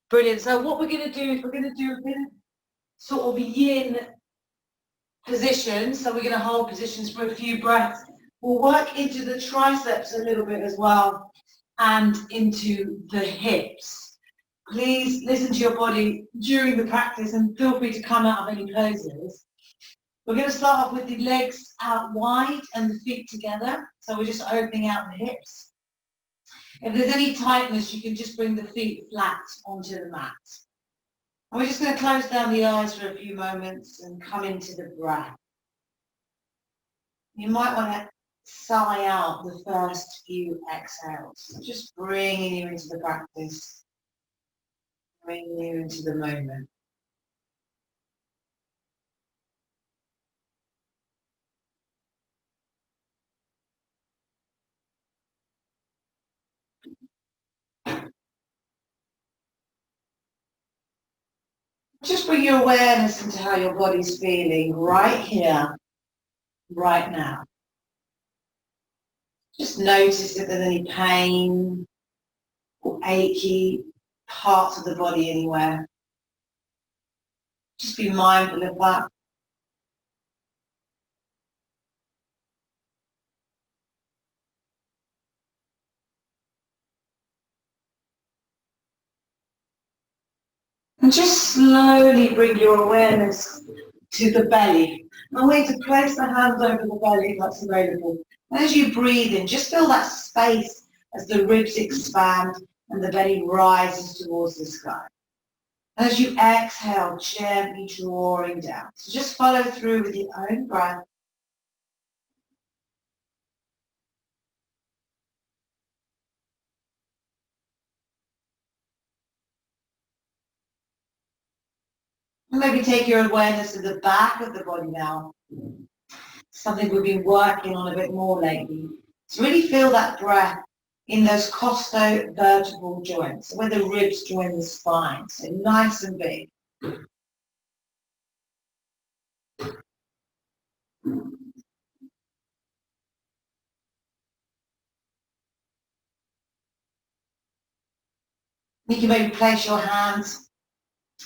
Brilliant. So what we're going to do is we're going to do a bit of sort of yin position. So we're going to hold positions for a few breaths. We'll work into the triceps a little bit as well and into the hips. Please listen to your body during the practice and feel free to come out of any poses. We're going to start off with the legs out wide and the feet together. So we're just opening out the hips. If there's any tightness, you can just bring the feet flat onto the mat. And we're just going to close down the eyes for a few moments and come into the breath. You might want to sigh out the first few exhales. Just bringing you into the practice, bringing you into the moment. Just bring your awareness into how your body's feeling right here, right now. Just notice if there's any pain or achy parts of the body anywhere. Just be mindful of that. And just slowly bring your awareness to the belly. And I want you to place the hands over the belly if that's available. And as you breathe in, just feel that space as the ribs expand and the belly rises towards the sky. As you exhale, gently drawing down. So just follow through with your own breath. And maybe take your awareness to the back of the body now. Something we've been working on a bit more lately. So really feel that breath in those costo-vertebral joints, where the ribs join the spine. So nice and big. You can maybe place your hands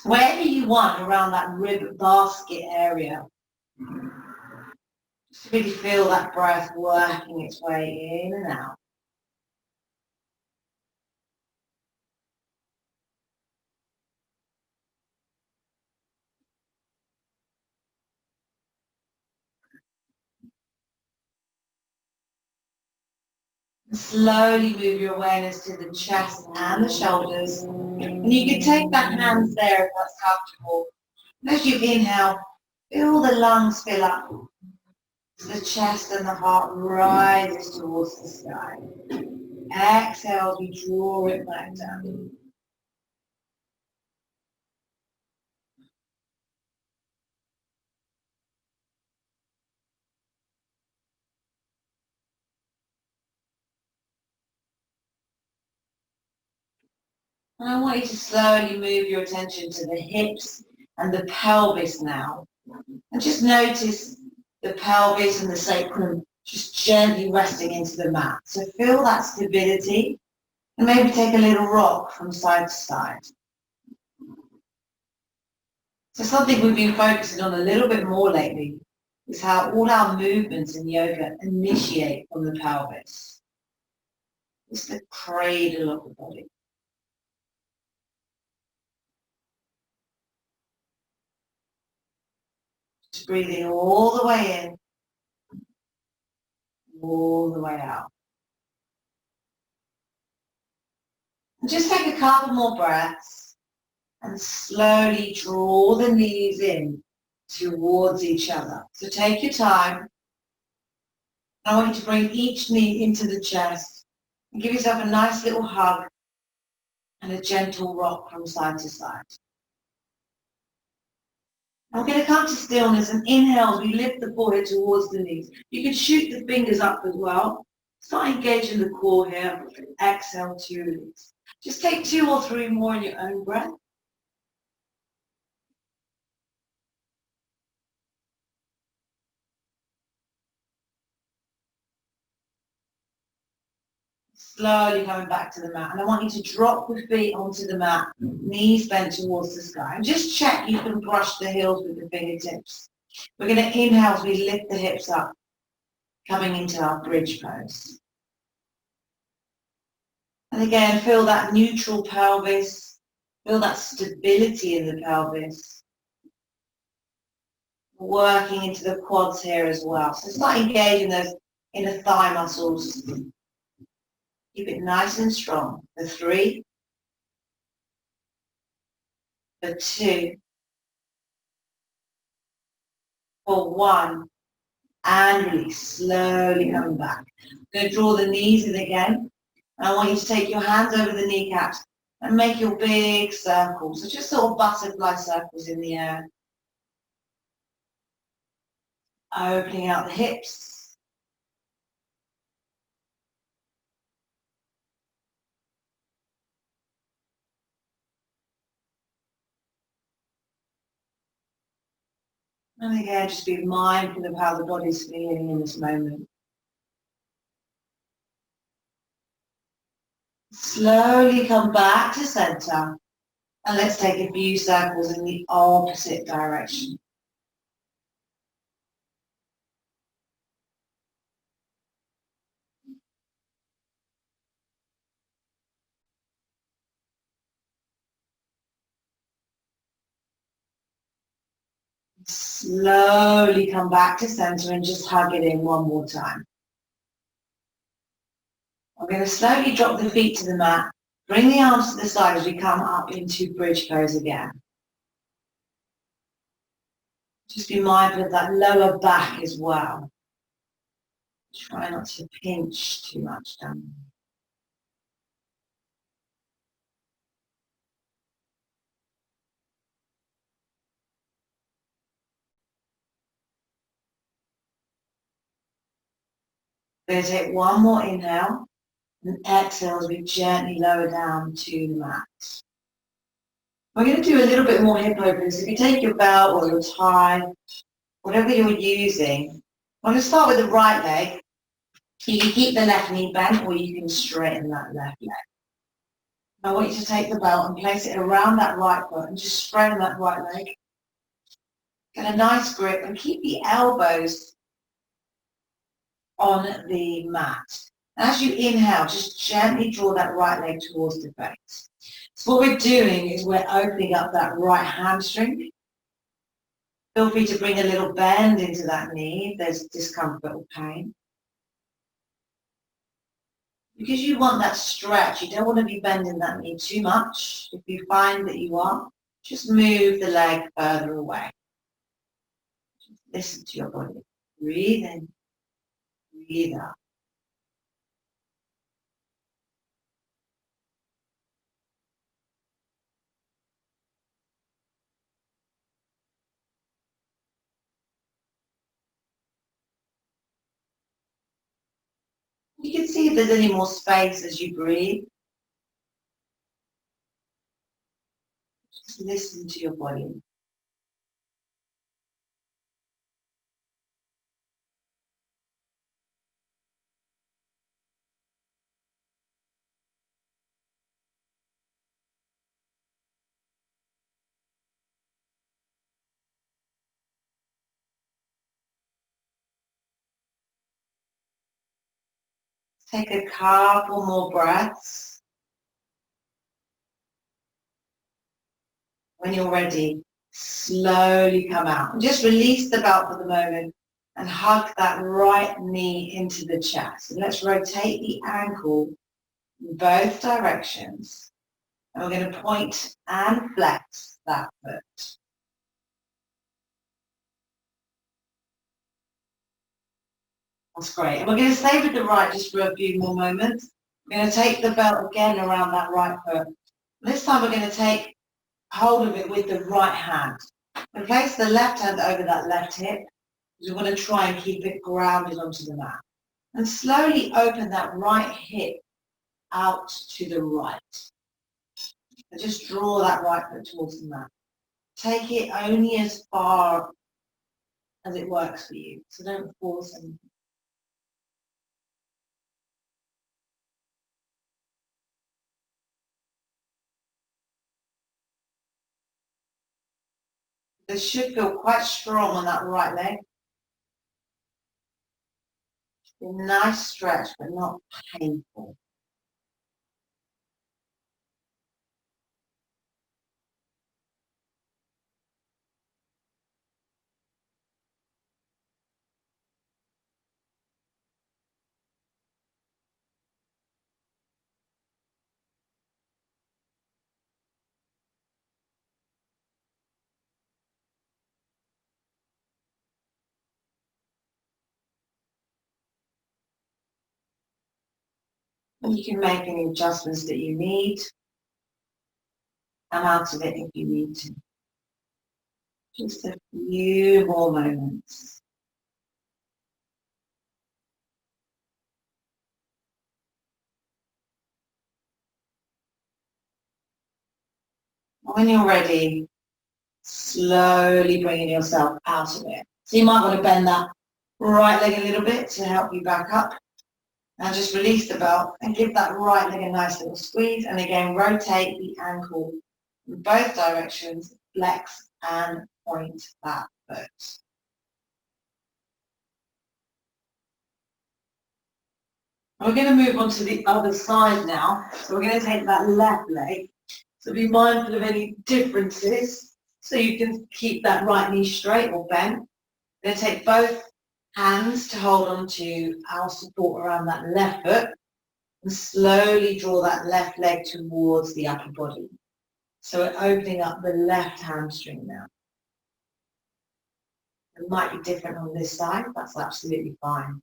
wherever you want around that rib basket area. Just really feel that breath working its way in and out. Slowly move your awareness to the chest and the shoulders. And you can take that hands there if that's comfortable. And as you inhale, feel the lungs fill up. The chest and the heart rises towards the sky. Exhale, we draw it back down. And I want you to slowly move your attention to the hips and the pelvis now. And just notice the pelvis and the sacrum just gently resting into the mat. So feel that stability and maybe take a little rock from side to side. So something we've been focusing on a little bit more lately is how all our movements in yoga initiate from the pelvis. It's the cradle of the body. Just breathing all the way in, all the way out. And just take a couple more breaths and slowly draw the knees in towards each other. So take your time. I want you to bring each knee into the chest and give yourself a nice little hug and a gentle rock from side to side. I'm going to come to stillness and inhale as we lift the forehead towards the knees. You can shoot the fingers up as well. Start engaging the core here. Exhale to release. Just take 2 or 3 more in your own breath. Slowly coming back to the mat. And I want you to drop the feet onto the mat, knees bent towards the sky. And just check you can brush the heels with the fingertips. We're going to inhale as we lift the hips up, coming into our bridge pose. And again, feel that neutral pelvis, feel that stability in the pelvis. Working into the quads here as well. So start engaging those inner thigh muscles. Keep it nice and strong. For 3, for 2, for 1, and release. Slowly coming back. I'm going to draw the knees in again. And I want you to take your hands over the kneecaps and make your big circles. So just sort of butterfly circles in the air. Opening out the hips. And again, just be mindful of how the body's feeling in this moment. Slowly come back to center. And let's take a few circles in the opposite direction. Slowly come back to center and just hug it in one more time. I'm going to slowly drop the feet to the mat. Bring the arms to the side as we come up into bridge pose again. Just be mindful of that lower back as well. Try not to pinch too much down. We're going to take one more inhale and exhale as we gently lower down to the mat. We're going to do a little bit more hip openings. If you take your belt or your tie, whatever you're using, I'm going to start with the right leg. You can keep the left knee bent or you can straighten that left leg. I want you to take the belt and place it around that right foot and just straighten that right leg. Get a nice grip and keep the elbows on the mat. As you inhale, just gently draw that right leg towards the face. So what we're doing is we're opening up that right hamstring. Feel free to bring a little bend into that knee if there's discomfort or pain. Because you want that stretch, you don't want to be bending that knee too much. If you find that you are, just move the leg further away. Just listen to your body. Breathe in, breathe out. You can see if there's any more space as you breathe. Just listen to your body. Take a couple more breaths. When you're ready, slowly come out. And just release the belt for the moment and hug that right knee into the chest. And let's rotate the ankle in both directions. And we're going to point and flex that foot. That's great. And we're going to stay with the right just for a few more moments. We're going to take the belt again around that right foot. This time we're going to take hold of it with the right hand. And place the left hand over that left hip. We want to try and keep it grounded onto the mat. And slowly open that right hip out to the right. And just draw that right foot towards the mat. Take it only as far as it works for you. So don't force anything. This should feel quite strong on that right leg. A nice stretch, but not painful. And you can make any adjustments that you need. Come out of it if you need to. Just a few more moments. When you're ready, slowly bringing yourself out of it. So you might want to bend that right leg a little bit to help you back up. And just release the belt and give that right leg a nice little squeeze. And again, rotate the ankle in both directions, flex and point that foot. We're going to move on to the other side now. So we're going to take that left leg. So be mindful of any differences so you can keep that right knee straight or bent. We're going to take both hands to hold on to our support around that left foot and slowly draw that left leg towards the upper body. So we're opening up the left hamstring now. It might be different on this side, that's absolutely fine.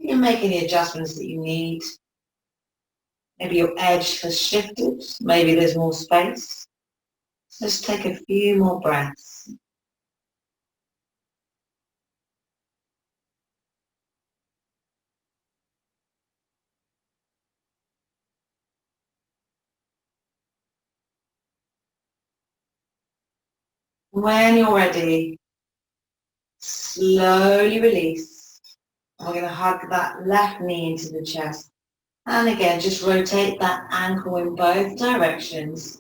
You can make any adjustments that you need. Maybe your edge has shifted, maybe there's more space. So just take a few more breaths. When you're ready, slowly release. And we're going to hug that left knee into the chest. And again, just rotate that ankle in both directions.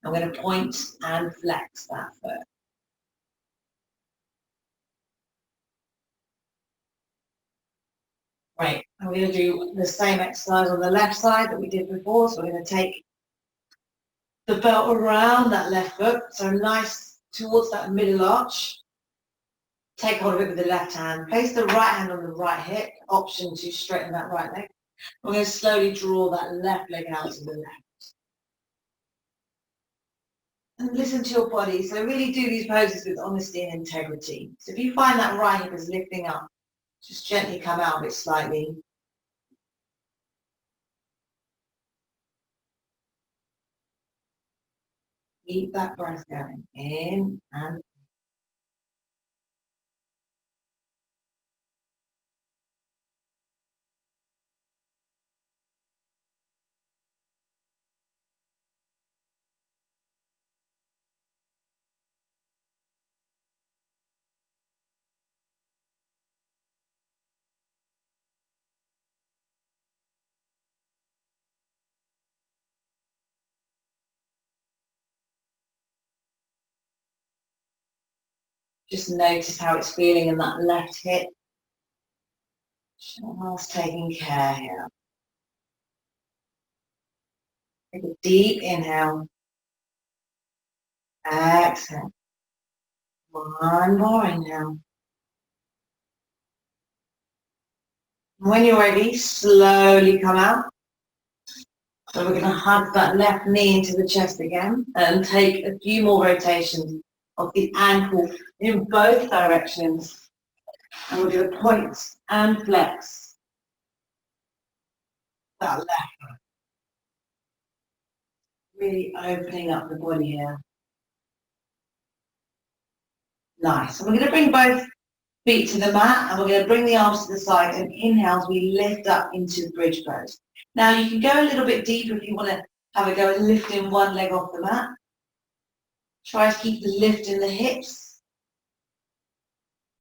I'm going to point and flex that foot. Great. And we're going to do the same exercise on the left side that we did before. So we're going to take the belt around that left foot. So nice towards that middle arch. Take hold of it with the left hand. Place the right hand on the right hip. Option to straighten that right leg. We're going to slowly draw that left leg out to the left. And listen to your body. So really do these poses with honesty and integrity. So if you find that right hip is lifting up, just gently come out of it slightly. Keep that breath going. In and just notice how it's feeling in that left hip. Just taking care here. Take a deep inhale. Exhale. One more inhale. When you're ready, slowly come out. So we're going to hug that left knee into the chest again and take a few more rotations of the ankle in both directions. And we're going to point and flex that left. Really opening up the body here. Nice. And we're going to bring both feet to the mat, and we're going to bring the arms to the side, and inhale as we lift up into bridge pose. Now you can go a little bit deeper if you want to have a go at lifting one leg off the mat. Try to keep the lift in the hips.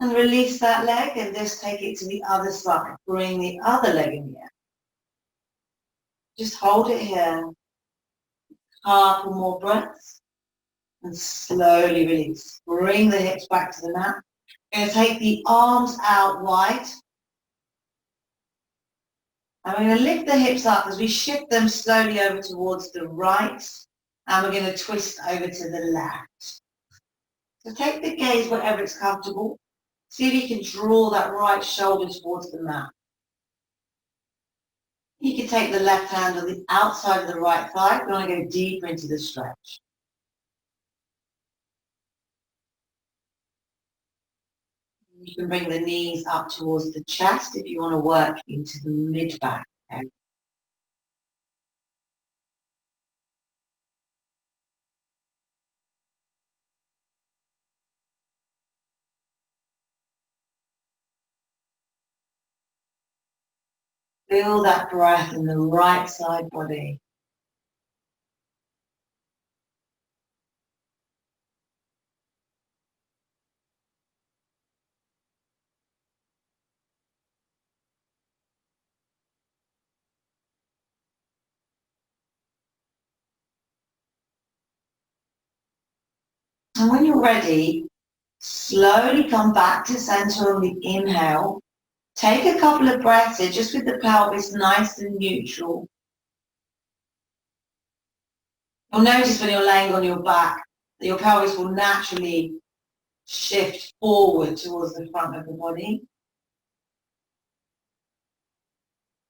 And release that leg and just take it to the other side. Bring the other leg in the air. Just hold it here. Couple more breaths. And slowly release. Bring the hips back to the mat. We're going to take the arms out wide. And we're going to lift the hips up as we shift them slowly over towards the right. And we're going to twist over to the left. So take the gaze wherever it's comfortable. See if you can draw that right shoulder towards the mat. You can take the left hand on the outside of the right thigh. We want to go deeper into the stretch. You can bring the knees up towards the chest if you want to work into the mid-back. Okay? Feel that breath in the right side body. And when you're ready, slowly come back to center on the inhale. Take a couple of breaths here, just with the pelvis nice and neutral. You'll notice when you're laying on your back that your pelvis will naturally shift forward towards the front of the body.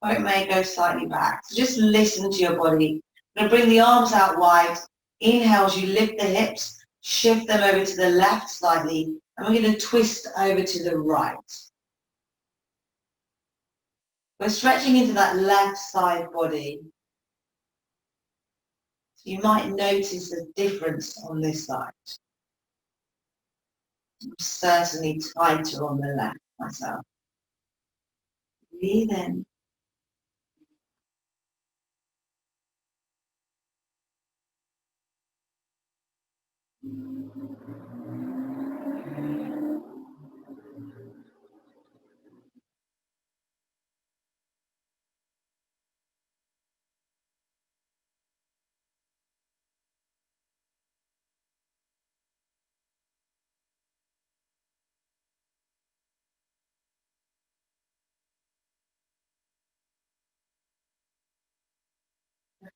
Or it may go slightly back. So just listen to your body. We're going to bring the arms out wide. Inhale as you lift the hips, shift them over to the left slightly, and we're going to twist over to the right. We're stretching into that left side body. So you might notice a difference on this side. I'm certainly tighter on the left myself. Breathe in.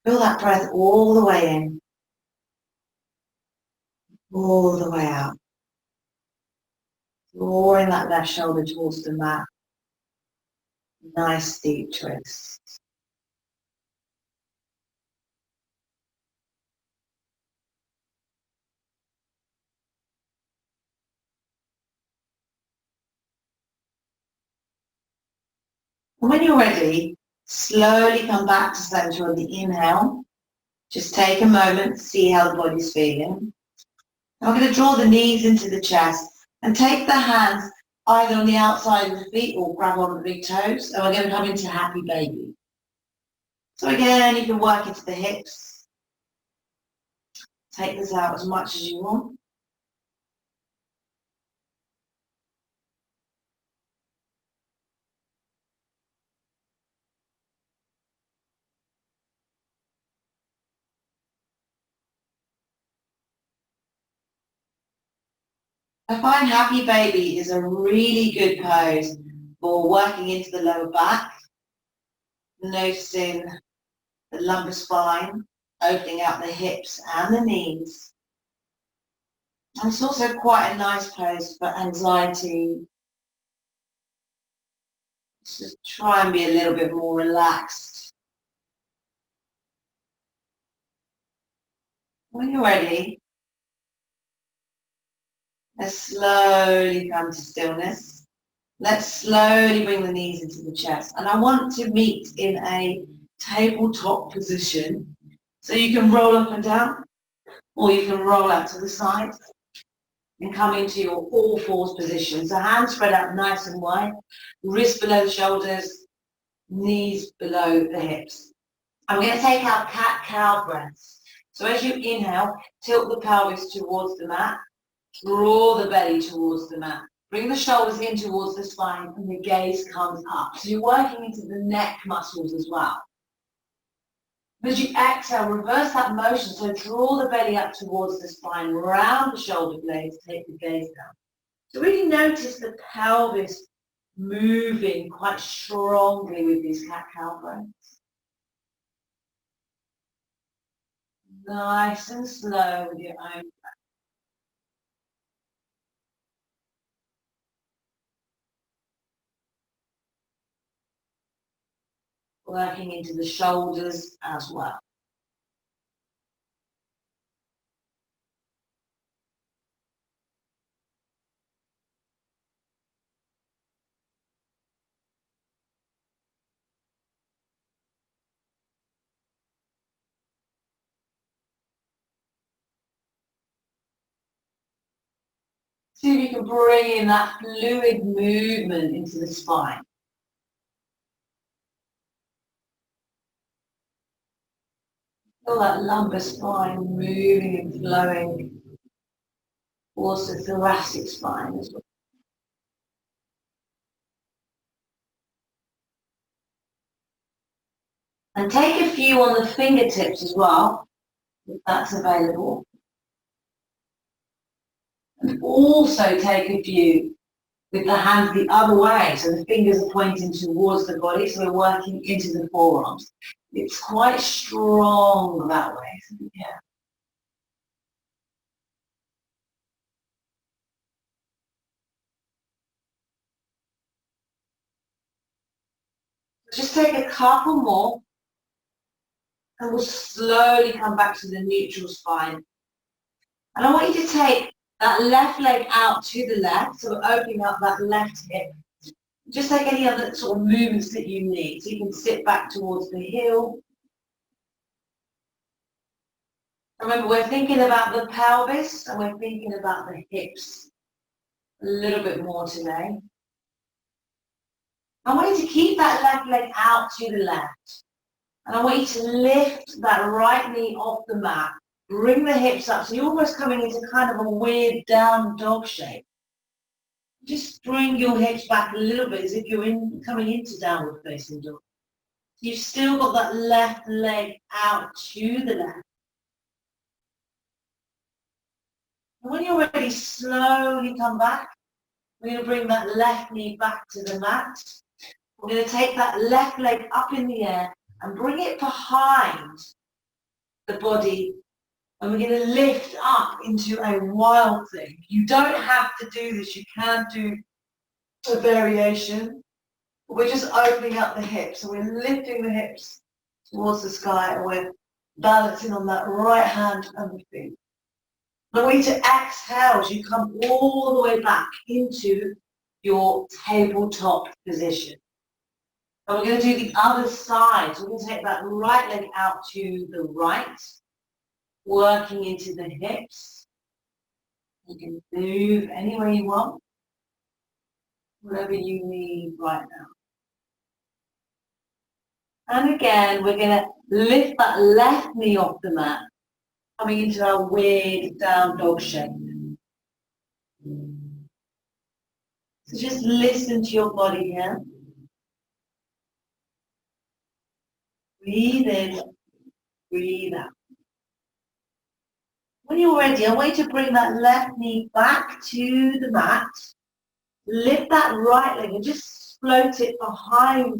Feel that breath all the way in, all the way out. Drawing that left shoulder towards the mat. Nice deep twist. And when you're ready, slowly come back to center on the inhale. Just take a moment to see how the body's feeling. And we're going to draw the knees into the chest and take the hands either on the outside of the feet or grab on the big toes. And we're going to come into happy baby. So again, you can work into the hips. Take this out as much as you want. I find happy baby is a really good pose for working into the lower back, noticing the lumbar spine, opening out the hips and the knees. And it's also quite a nice pose for anxiety. Just try and be a little bit more relaxed. When you're ready, let's slowly come to stillness. Let's slowly bring the knees into the chest. And I want to meet in a tabletop position. So you can roll up and down, or you can roll out to the side. and come into your all fours position. So hands spread out nice and wide, wrists below the shoulders, knees below the hips. And we're going to take our cat-cow breaths. So as you inhale, tilt the pelvis towards the mat, draw the belly towards the mat. Bring the shoulders in towards the spine and the gaze comes up. So you're working into the neck muscles as well. As you exhale, reverse that motion. So draw the belly up towards the spine, round the shoulder blades, take the gaze down. So really notice the pelvis moving quite strongly with these cat-cow breaths. Nice and slow with your own breath. Working into the shoulders as well. See if you can bring in that fluid movement into the spine. Feel that lumbar spine moving and flowing towards the thoracic spine as well. And take a few on the fingertips as well, if that's available. And also take a few with the hands the other way, so the fingers are pointing towards the body, so we're working into the forearms. It's quite strong that way, so yeah. Just take a couple more, and we'll slowly come back to the neutral spine. And I want you to take that left leg out to the left, so we're opening up that left hip. Just take any other sort of movements that you need. So you can sit back towards the heel. Remember, we're thinking about the pelvis and we're thinking about the hips a little bit more today. I want you to keep that left leg out to the left. And I want you to lift that right knee off the mat. Bring the hips up. So you're almost coming into kind of a weird down dog shape. Just bring your hips back a little bit as if you're coming into downward facing dog. You've still got that left leg out to the left. And when you're ready, slowly come back. We're going to bring that left knee back to the mat. We're going to take that left leg up in the air and bring it behind the body. And we're going to lift up into a wild thing. You don't have to do this. You can do a variation. But we're just opening up the hips. So we're lifting the hips towards the sky and we're balancing on that right hand and the feet. I want you to exhale as you come all the way back into your tabletop position. And we're going to do the other side. So we're going to take that right leg out to the right, working into the hips. You can move any way you want, whatever you need right now. And again, we're going to lift that left knee off the mat, coming into our weird down dog shape. So just listen to your body here. Breathe in, breathe out. When you're ready, I want you to bring that left knee back to the mat. Lift that right leg and just float it behind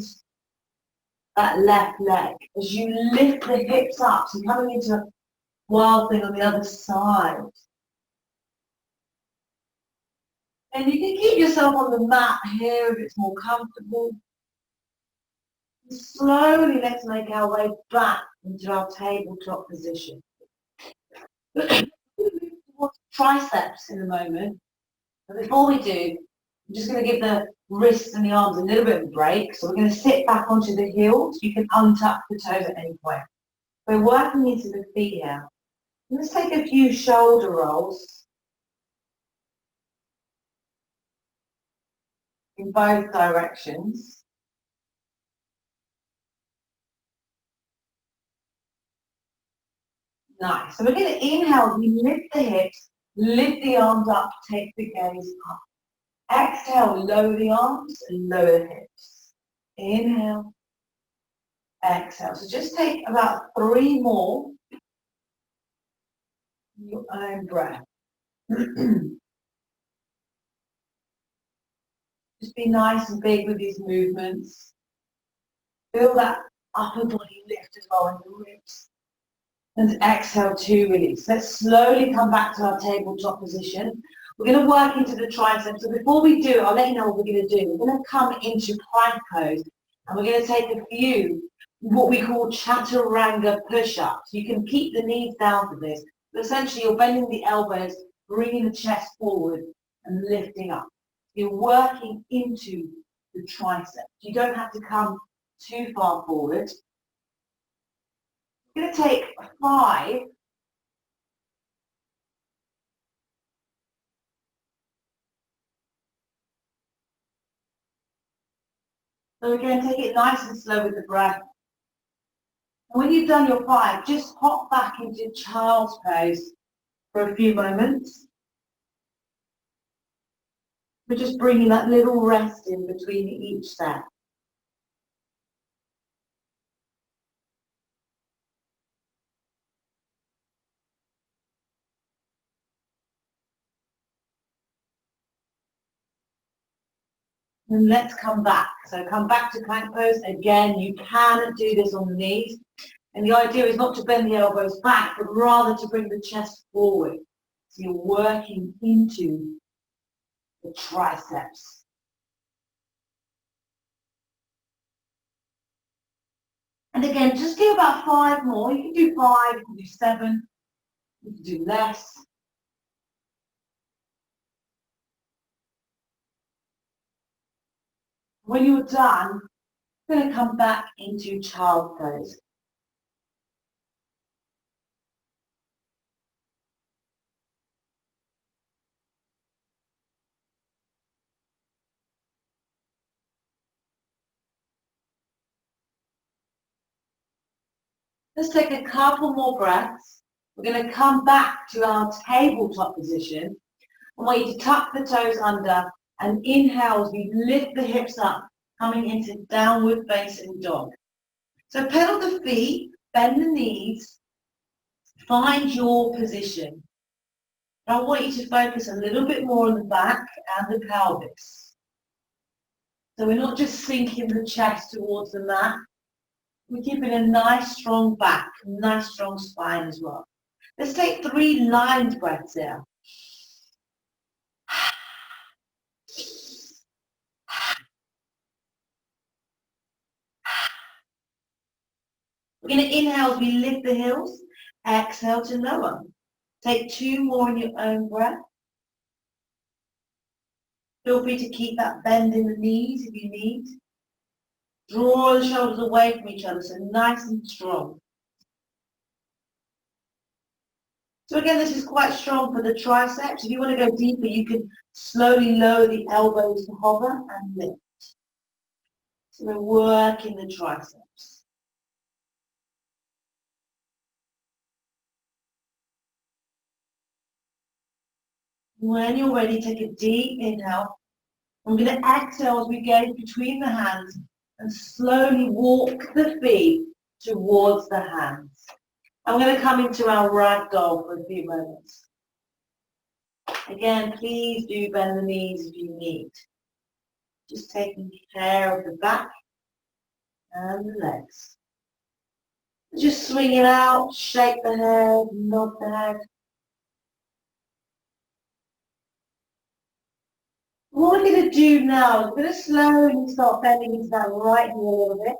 that left leg as you lift the hips up. So coming into a wild thing on the other side. And you can keep yourself on the mat here if it's more comfortable. And slowly let's make our way back into our tabletop position. We're going to move towards triceps in a moment. But before we do, I'm just going to give the wrists and the arms a little bit of a break. So we're going to sit back onto the heels. You can untuck the toes at any point. We're working into the feet here. Let's take a few shoulder rolls. in both directions. Nice. So we're going to inhale, we lift the hips, lift the arms up, take the gaze up. Exhale, lower the arms and lower the hips. Inhale, exhale. So just take about 3 more. Your own breath. Just be nice and big with these movements. Feel that upper body lift as well in the ribs. And exhale to release. Let's slowly come back to our tabletop position. We're going to work into the triceps. So before we do, I'll let you know what we're going to do. We're going to come into plank pose and we're going to take a few what we call chaturanga push-ups. You can keep the knees down for this. But essentially, you're bending the elbows, bringing the chest forward and lifting up. You're working into the triceps. You don't have to come too far forward. We're going to take 5. So again, take it nice and slow with the breath. And when you've done your 5, just hop back into child's pose for a few moments. We're just bringing that little rest in between each set. And let's come back. So come back to plank pose. Again, you can do this on the knees. And the idea is not to bend the elbows back, but rather to bring the chest forward. So you're working into the triceps. And again, just do about 5 more. You can do 5, you can do 7, you can do less. When you're done, you're going to come back into child pose. Let's take a couple more breaths. We're going to come back to our tabletop position. I want you to tuck the toes under and inhale as we lift the hips up, coming into downward facing dog. So pedal the feet, bend the knees, find your position. I want you to focus a little bit more on the back and the pelvis. So we're not just sinking the chest towards the mat. We're keeping a nice strong back, nice strong spine as well. Let's take 3 lined breaths here. We're going to inhale as we lift the heels, exhale to lower. Take 2 more in your own breath. Feel free to keep that bend in the knees if you need. Draw the shoulders away from each other, so nice and strong. So again, this is quite strong for the triceps. If you want to go deeper, you can slowly lower the elbows to hover and lift. So we're working the triceps. When you're ready, take a deep inhale. I'm going to exhale as we gaze between the hands and slowly walk the feet towards the hands. I'm going to come into our ragdoll for a few moments. Again, please do bend the knees if you need. Just taking care of the back and the legs. Just swing it out, shake the head, nod the head. What we're going to do now is we're going to slowly start bending into that right knee a little bit.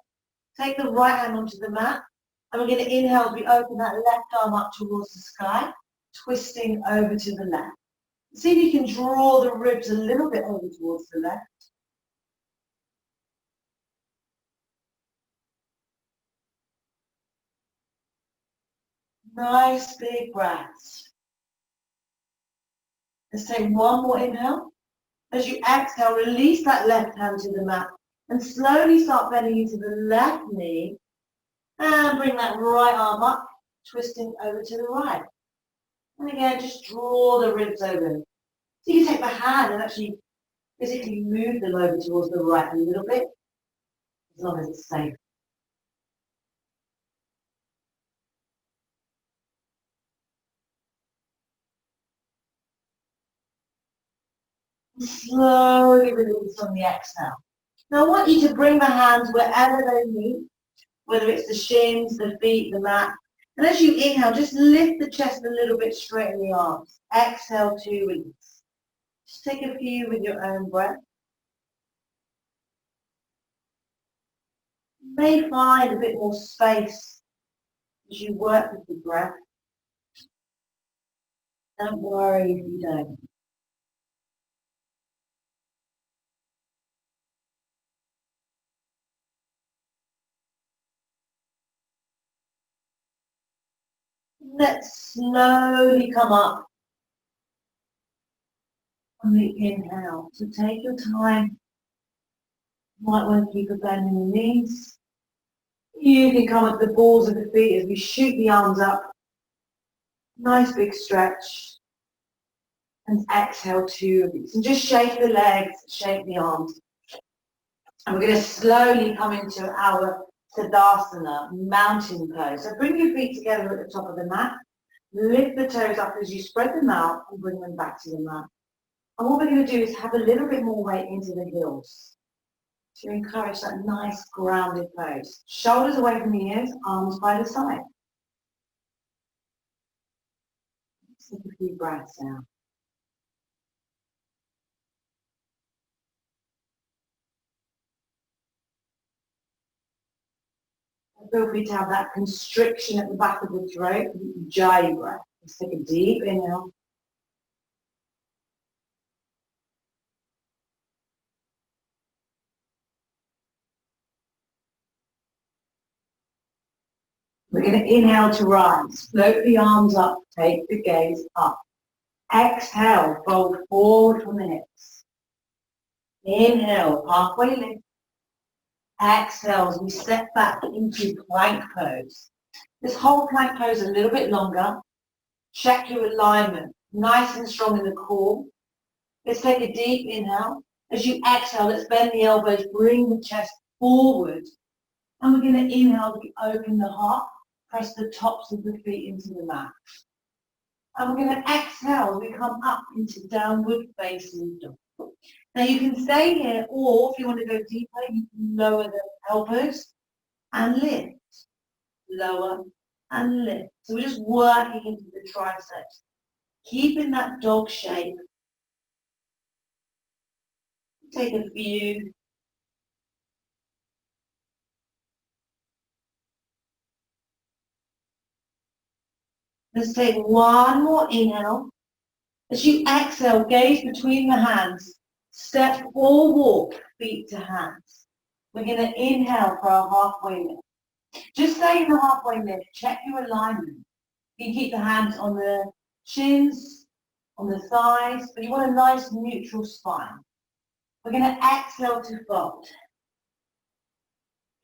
Take the right hand onto the mat. And we're going to inhale as we open that left arm up towards the sky, twisting over to the left. See if you can draw the ribs a little bit over towards the left. Nice big breaths. Let's take 1 more inhale. As you exhale, release that left hand to the mat and slowly start bending into the left knee and bring that right arm up, twisting over to the right. And again, just draw the ribs open. So you can take the hand and actually physically move them over towards the right a little bit, as long as it's safe. Slowly release on the exhale. Now I want you to bring the hands wherever they meet, whether it's the shins, the feet, the mat. And as you inhale, just lift the chest a little bit, straighten the arms. Exhale to release. Just take a few with your own breath. You may find a bit more space as you work with the breath. Don't worry if you don't. Let's slowly come up on the inhale. So take your time. You might want to keep a bend in the knees. You can come at the balls of the feet as we shoot the arms up. Nice big stretch. And exhale to release. And just shake the legs, shake the arms. And we're going to slowly come into our Tadasana, mountain pose. So bring your feet together at the top of the mat. Lift the toes up as you spread them out and bring them back to the mat. And what we're going to do is have a little bit more weight into the heels to encourage that nice grounded pose. Shoulders away from the ears, arms by the side. Let's take a few breaths out. Feel free to have that constriction at the back of the throat, ujjayi breath. Let's take a deep inhale. We're going to inhale to rise. Float the arms up, take the gaze up. Exhale, fold forward from the hips. Inhale, halfway lift. Exhale as we step back into plank pose. This whole plank pose a little bit longer. Check your alignment. Nice and strong in the core. Let's take a deep inhale. As you exhale, let's bend the elbows, bring the chest forward. And we're going to inhale to open the heart. Press the tops of the feet into the mat. And we're going to exhale. We come up into downward facing dog. Now you can stay here, or if you want to go deeper, you can lower the elbows and lift. Lower and lift. So we're just working into the triceps. Keeping that dog shape. Take a few. Let's take one more inhale. As you exhale, gaze between the hands. Step or walk, feet to hands. We're going to inhale for our halfway lift. Just stay in the halfway lift. Check your alignment. You can keep the hands on the shins, on the thighs, but you want a nice neutral spine. We're going to exhale to fold.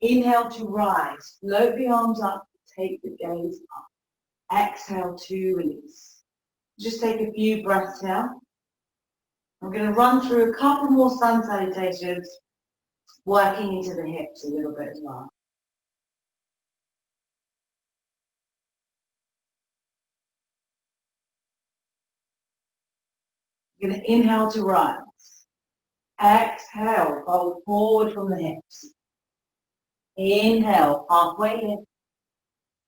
Inhale to rise. Float the arms up. Take the gaze up. Exhale to release. Just take a few breaths here. I'm going to run through a couple more sun salutations, working into the hips a little bit as well. You're going to inhale to rise. Exhale, fold forward from the hips. Inhale, halfway lift.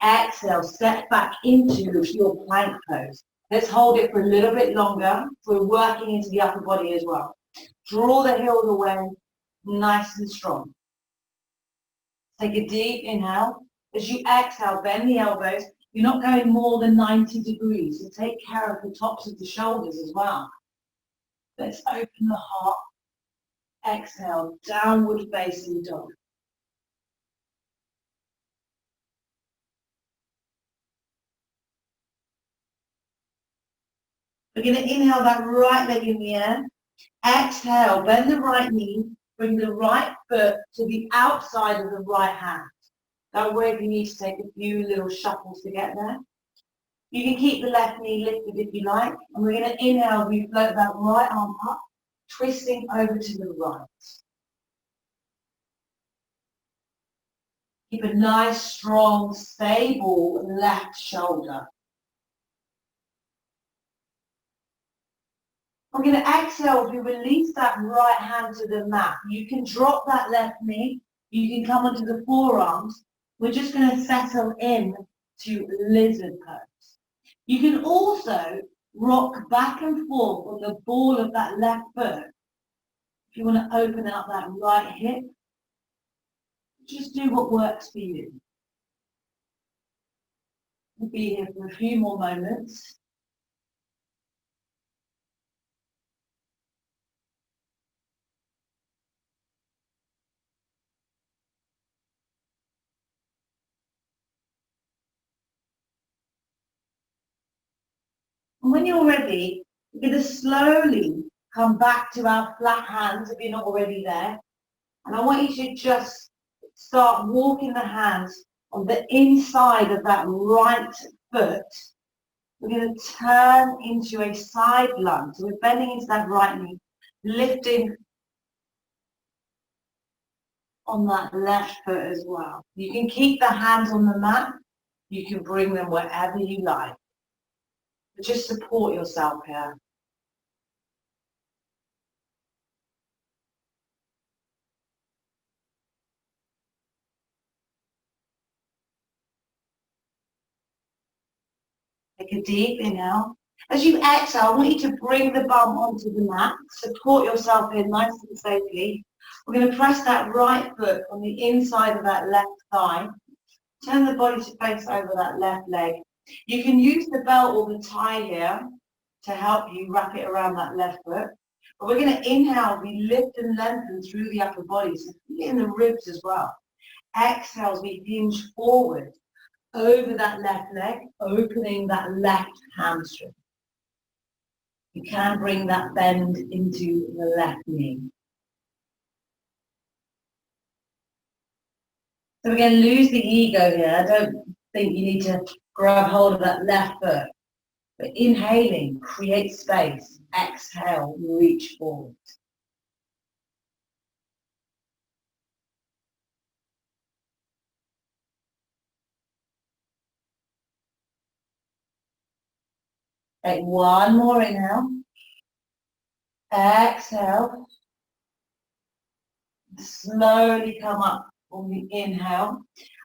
Exhale, step back into your plank pose. Let's hold it for a little bit longer. We're working into the upper body as well. Draw the heels away, nice and strong. Take a deep inhale. As you exhale, bend the elbows. You're not going more than 90 degrees, so take care of the tops of the shoulders as well. Let's open the heart. Exhale, downward facing dog. We're going to inhale that right leg in the air. Exhale, bend the right knee, bring the right foot to the outside of the right hand. That way if you need to take a few little shuffles to get there. You can keep the left knee lifted if you like. And we're going to inhale, we float that right arm up, twisting over to the right. Keep a nice, strong, stable left shoulder. I'm going to exhale as we release that right hand to the mat. You can drop that left knee. You can come onto the forearms. We're just going to settle in to lizard pose. You can also rock back and forth on the ball of that left foot. If you want to open up that right hip, just do what works for you. We'll be here for a few more moments. And when you're ready, we're going to slowly come back to our flat hands if you're not already there. And I want you to just start walking the hands on the inside of that right foot. We're going to turn into a side lunge. So we're bending into that right knee, lifting on that left foot as well. You can keep the hands on the mat. You can bring them wherever you like. But just support yourself here. Take a deep inhale. As you exhale, I want you to bring the bum onto the mat. Support yourself in nice and safely. We're going to press that right foot on the inside of that left thigh. Turn the body to face over that left leg. You can use the belt or the tie here to help you wrap it around that left foot. But we're going to inhale, we lift and lengthen through the upper body, so in the ribs as well. Exhale, as we hinge forward over that left leg, opening that left hamstring. You can bring that bend into the left knee. So we're going to lose the ego here. I don't think you need to grab hold of that left foot. But inhaling, create space. Exhale, reach forward. Take one more inhale. Exhale. Slowly come up on the inhale.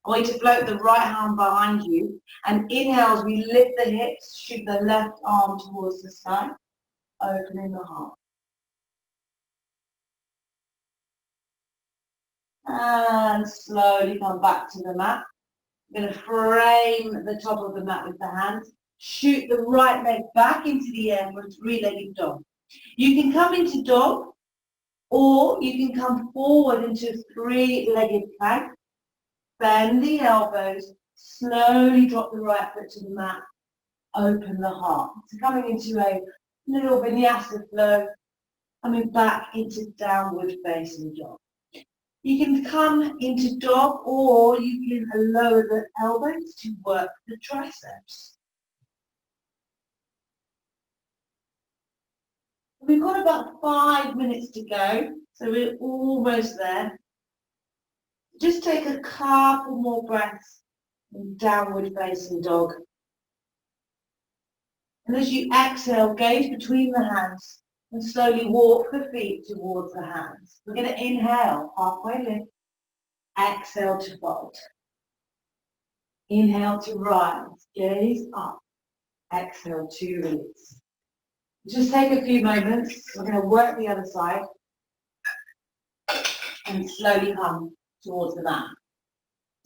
I want you to float the right arm behind you. And inhale as we lift the hips, shoot the left arm towards the sky, opening the heart. And slowly come back to the mat. We're going to frame the top of the mat with the hands. Shoot the right leg back into the air for a three-legged dog. You can come into dog, or you can come forward into three-legged plank. Bend the elbows, slowly drop the right foot to the mat, open the heart. So coming into a little vinyasa flow, coming back into downward facing dog. You can come into dog, or you can lower the elbows to work the triceps. We've got about 5 minutes to go, so we're almost there. Just take a couple more breaths in downward facing dog. And as you exhale, gaze between the hands and slowly walk the feet towards the hands. We're going to inhale, halfway lift. Exhale to fold. Inhale to rise, gaze up. Exhale to release. Just take a few moments. We're going to work the other side and slowly come towards the mat.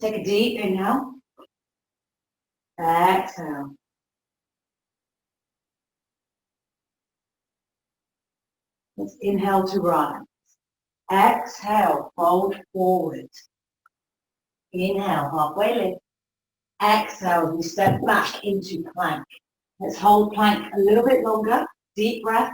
Take a deep inhale. Exhale. Let's inhale to rise. Exhale, fold forward. Inhale, halfway lift. Exhale, we step back into plank. Let's hold plank a little bit longer. Deep breath.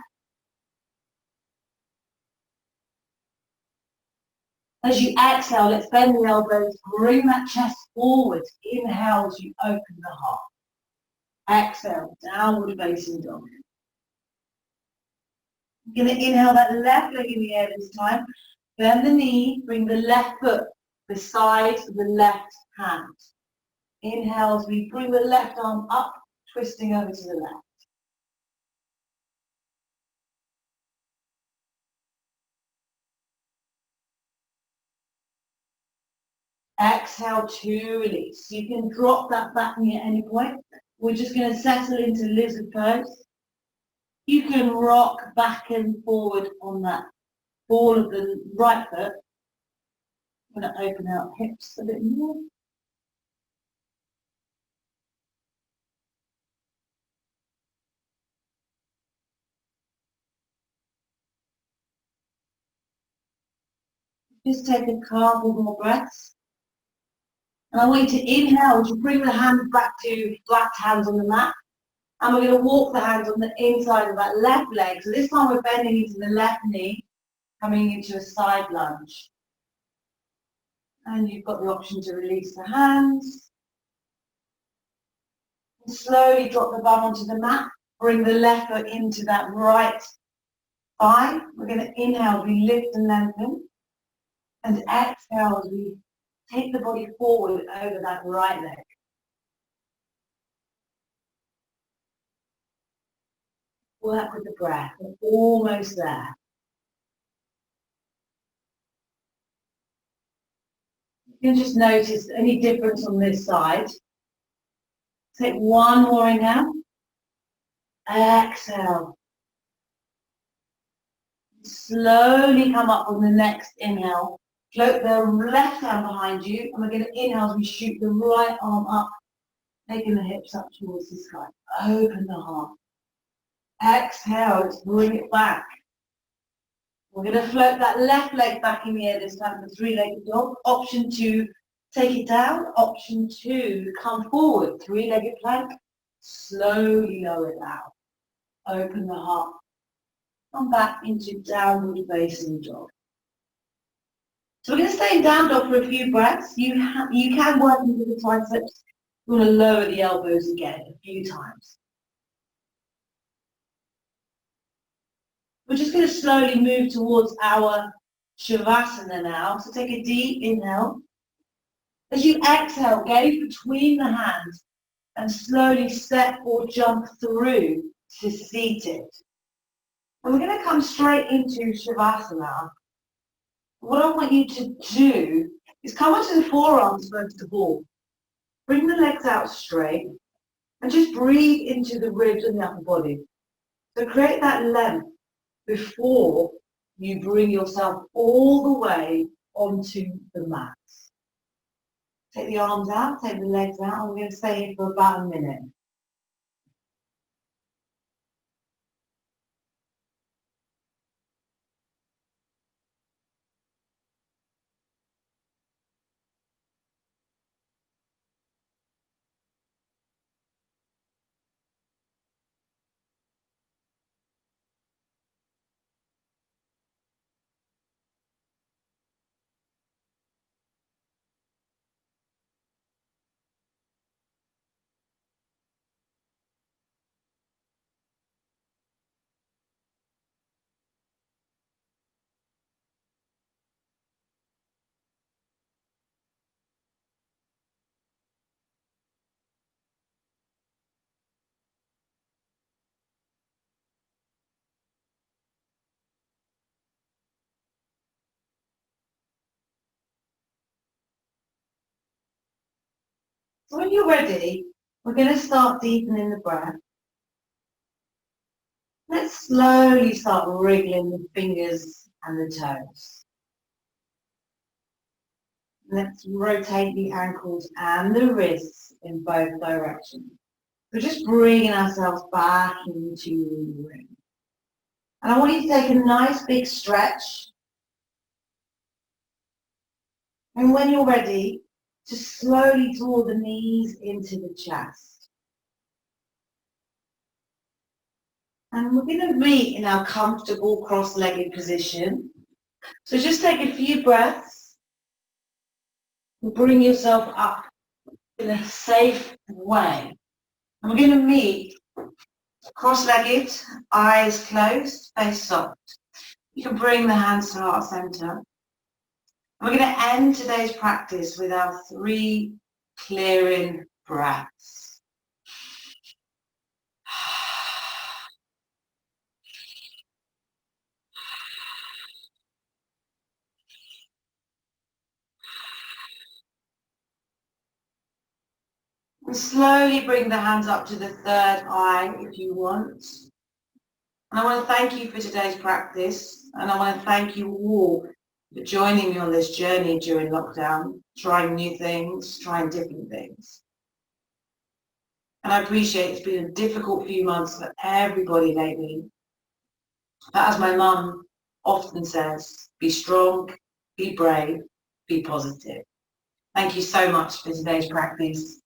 As you exhale, let's bend the elbows, bring that chest forward. Inhale as you open the heart. Exhale, downward facing dog. You're going to inhale that left leg in the air this time. Bend the knee, bring the left foot beside the left hand. Inhale as we bring the left arm up, twisting over to the left. Exhale to release. You can drop that back knee at any point. We're just going to settle into lizard pose. You can rock back and forward on that ball of the right foot. I'm going to open out hips a bit more. Just take a couple more breaths. And I want you to inhale as you bring the hands back to flat hands on the mat. And we're going to walk the hands on the inside of that left leg. So this time we're bending into the left knee, coming into a side lunge. And you've got the option to release the hands. And slowly drop the bum onto the mat. Bring the left foot into that right thigh. We're going to inhale as we lift and lengthen. And exhale as we take the body forward over that right leg. Work with the breath. We're almost there. You can just notice any difference on this side. Take one more inhale. Exhale. Slowly come up on the next inhale. Float the left hand behind you, and we're going to inhale as we shoot the right arm up, taking the hips up towards the sky. Open the heart. Exhale, let's bring it back. We're going to float that left leg back in the air this time for three-legged dog. Option 2, take it down. Option 2, come forward, three-legged plank. Slowly lower it down. Open the heart. Come back into downward facing dog. So we're going to stay in down dog for a few breaths. You can work into the triceps. We're going to lower the elbows again a few times. We're just going to slowly move towards our Shavasana now. So take a deep inhale. As you exhale, gaze between the hands and slowly step or jump through to seated. And we're going to come straight into Shavasana. What I want you to do is come onto the forearms first of all. Bring the legs out straight and just breathe into the ribs and the upper body. So create that length before you bring yourself all the way onto the mat. Take the arms out, take the legs out, and we're going to stay here for about a minute. So when you're ready, we're going to start deepening the breath. Let's slowly start wriggling the fingers and the toes. Let's rotate the ankles and the wrists in both directions. We're just bringing ourselves back into the ring. And I want you to take a nice big stretch. And when you're ready, just slowly draw the knees into the chest. And we're going to meet in our comfortable cross-legged position. So just take a few breaths. Bring yourself up in a safe way. And we're going to meet cross-legged, eyes closed, face soft. You can bring the hands to heart center. We're going to end today's practice with our 3 clearing breaths. And slowly bring the hands up to the 3rd eye if you want. And I want to thank you for today's practice, and I want to thank you all for joining me on this journey during lockdown, trying new things, trying different things. And I appreciate it's been a difficult few months for everybody lately. But as my mum often says, be strong, be brave, be positive. Thank you so much for today's practice.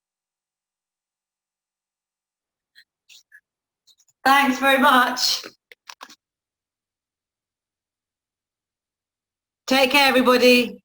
Thanks very much. Take care, everybody.